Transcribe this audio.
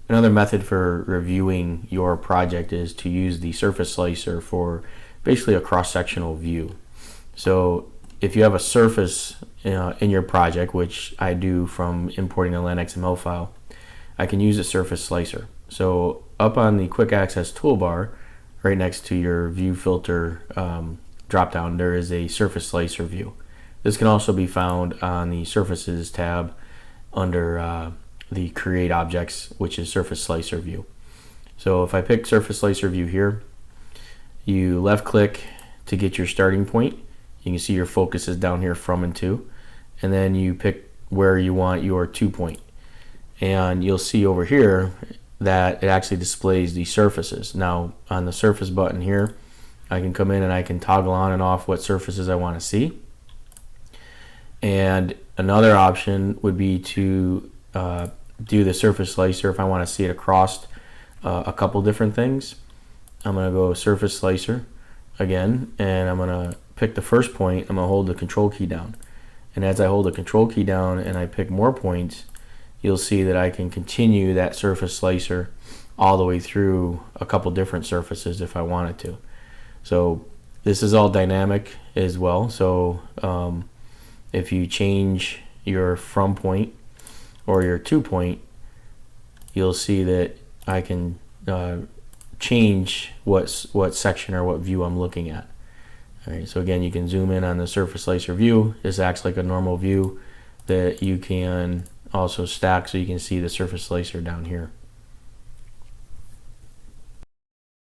Another method for reviewing your project is to use the surface slicer for basically a cross-sectional view. So if you have a surface in your project, which I do from importing a LandXML file, I can use a surface slicer. So up on the quick access toolbar, right next to your view filter dropdown, there is a surface slicer view. This can also be found on the surfaces tab under the create objects, which is surface slicer view. So if I pick surface slicer view here, you left click to get your starting point. You can see your focus is down here from and to, and then you pick where you want your 2 point, and you'll see over here that it actually displays the surfaces. Now on the surface button here, I can come in and I can toggle on and off what surfaces I want to see. And another option would be to do the surface slicer if I want to see it across a couple different things. I'm going to go surface slicer again, and I'm going to pick the first point. I'm going to hold the control key down, and as I hold the control key down and I pick more points, you'll see that I can continue that surface slicer all the way through a couple different surfaces if I wanted to. So this is all dynamic as well. So if you change your from point or your 2 point, you'll see that I can change what section or what view I'm looking at. All right, so again, you can zoom in on the surface slicer view. This acts like a normal view that you can also stack, so you can see the surface slicer down here.